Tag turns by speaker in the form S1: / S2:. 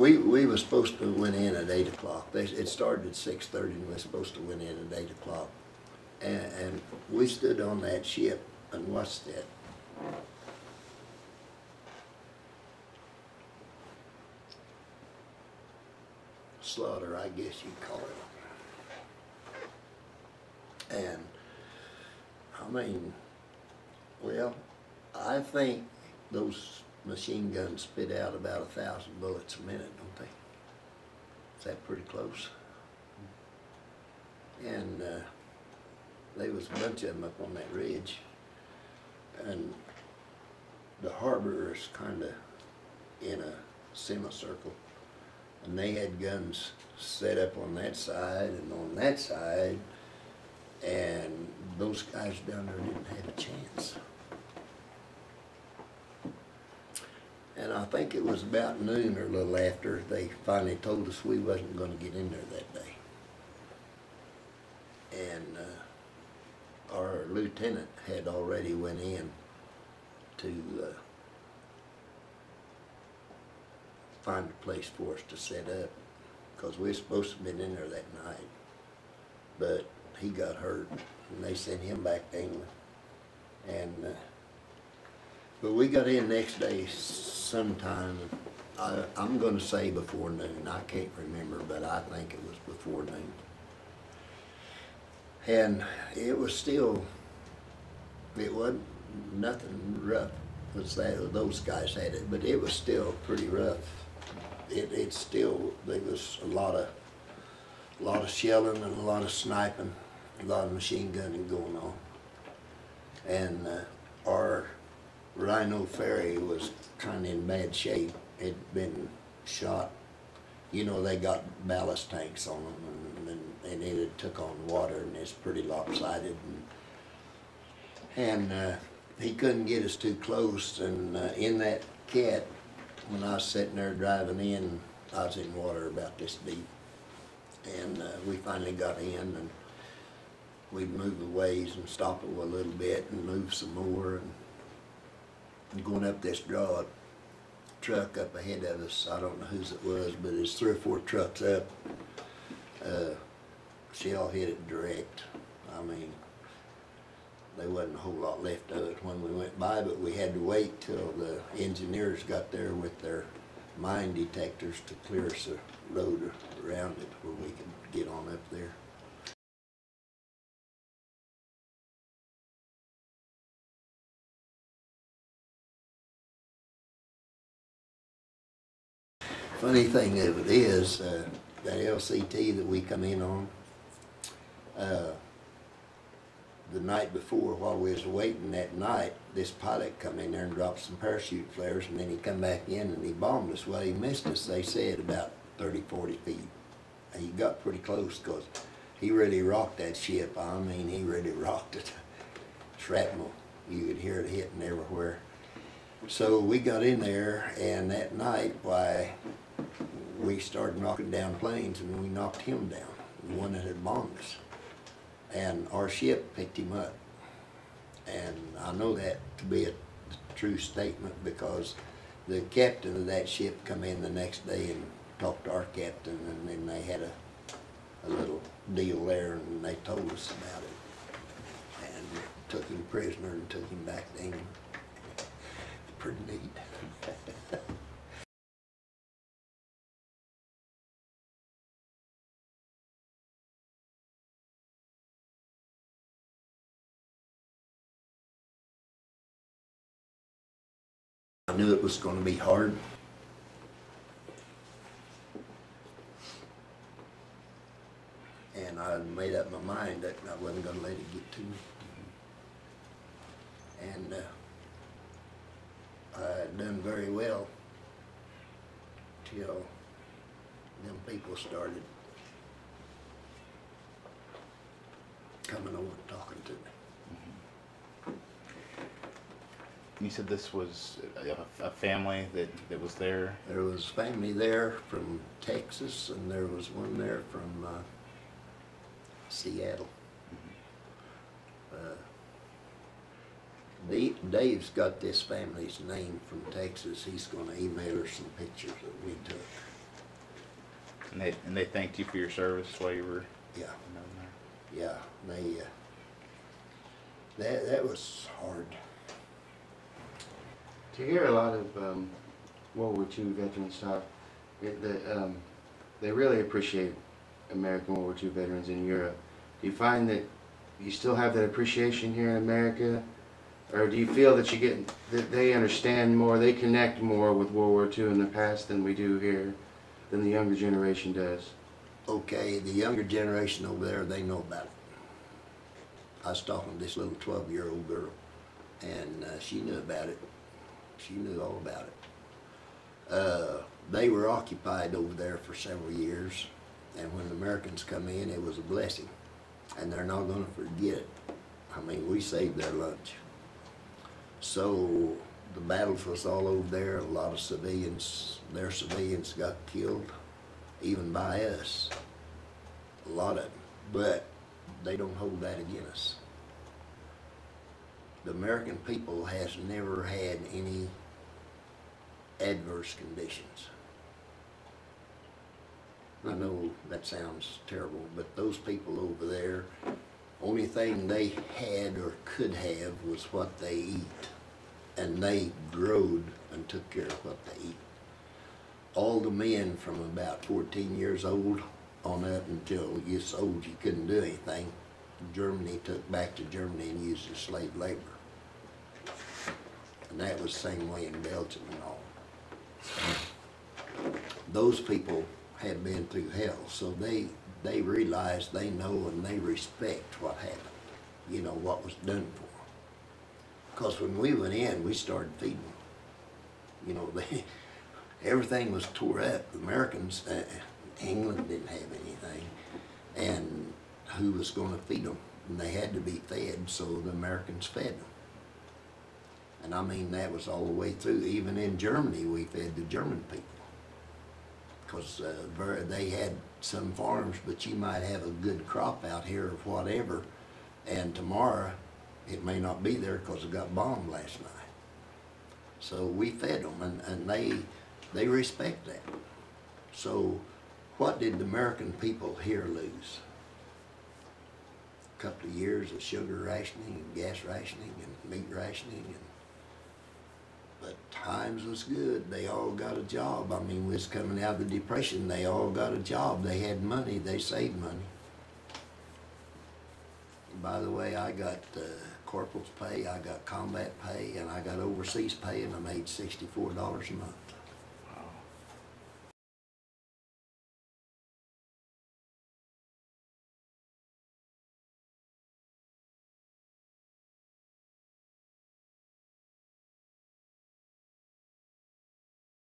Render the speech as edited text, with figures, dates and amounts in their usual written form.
S1: We were supposed to went in at 8 o'clock. It started at 6:30 and we were supposed to went in at 8 o'clock. And we stood on that ship and watched that. Slaughter, I guess you'd call it. And I mean, well, I think those machine guns spit out about 1,000 bullets a minute, don't they? Is that pretty close? And there was a bunch of them up on that ridge, and the harbor is kind of in a semicircle, and they had guns set up on that side and on that side, and those guys down there didn't have a chance. And I think it was about noon or a little after they finally told us we wasn't going to get in there that day. And our lieutenant had already went in to find a place for us to set up, because we were supposed to have been in there that night. But he got hurt, and they sent him back to England. And but we got in next day sometime. I'm going to say before noon. I can't remember, but I think it was before noon. And it was still, it wasn't nothing rough. Was that those guys had it, but it was still pretty rough. It still, there was a lot of shelling and a lot of sniping, a lot of machine gunning going on. And our Rhino ferry was kind of in bad shape. It'd been shot. You know, they got ballast tanks on them, and it had took on water, and it's pretty lopsided. And he couldn't get us too close, and in that cat, when I was sitting there driving in, I was in water about this deep. And we finally got in, and we'd move the ways and stop it a little bit and move some more. And going up this broad truck up ahead of us, I don't know whose it was, but it's 3 or 4 trucks up. Shell hit it direct. I mean, there wasn't a whole lot left of it when we went by, but we had to wait till the engineers got there with their mine detectors to clear us a road around it where we could get on up there. Funny thing of it is, that LCT that we come in on, the night before, while we was waiting that night, this pilot come in there and dropped some parachute flares, and then he come back in and he bombed us. Well, he missed us, they said, about 30, 40 feet. He got pretty close, because he really rocked that ship. I mean, he really rocked it. Shrapnel, you could hear it hitting everywhere. So we got in there, and that night, why, we started knocking down planes, and we knocked him down, the one that had bombed us. And our ship picked him up. And I know that to be a true statement, because the captain of that ship come in the next day and talked to our captain, and then they had a little deal there, and they told us about it. And took him prisoner and took him back to England. Pretty neat. I knew it was going to be hard. And I made up my mind that I wasn't going to let it get to me. And I had done very well till them people started coming over and talking to me.
S2: You said this was a family that was there?
S1: There was family there from Texas, and there was one there from Seattle. Dave's got this family's name from Texas. He's going to email her some pictures that we took.
S2: And they thanked you for your service while you were
S1: Yeah,
S2: there.
S1: yeah, that was hard.
S3: To hear a lot of World War II veterans talk, they really appreciate American World War II veterans in Europe. Do you find that you still have that appreciation here in America, or do you feel that that they understand more, they connect more with World War II in the past than we do here, than the younger generation does?
S1: Okay, the younger generation over there, they know about it. I was talking to this little 12-year-old girl, and she knew about it. She knew all about it. They were occupied over there for several years, and when the Americans come in, it was a blessing, and they're not going to forget it. I mean, we saved their lunch. So the battles was all over there. A lot of civilians, their civilians got killed, even by us. A lot of them, but they don't hold that against us. The American people has never had any adverse conditions. I know that sounds terrible, but those people over there, only thing they had or could have was what they eat. And they growed and took care of what they eat. All the men from about 14 years old on up until you so old you couldn't do anything, Germany took back to Germany and used as slave labor. And that was the same way in Belgium and all. Those people had been through hell, so they realize, they know, and they respect what happened, you know, what was done for them. Because when we went in, we started feeding them. You know, everything was tore up. The Americans, England didn't have anything, and who was going to feed them? And they had to be fed, so the Americans fed them. And I mean, that was all the way through. Even in Germany, we fed the German people. Because they had some farms, but you might have a good crop out here or whatever, and tomorrow it may not be there because it got bombed last night. So we fed them, and they respect that. So what did the American people here lose? A couple of years of sugar rationing and gas rationing and meat rationing, but times was good. They all got a job. I mean, we was coming out of the Depression. They all got a job. They had money. They saved money. And by the way, I got corporal's pay, I got combat pay, and I got overseas pay, and I made $64 a month.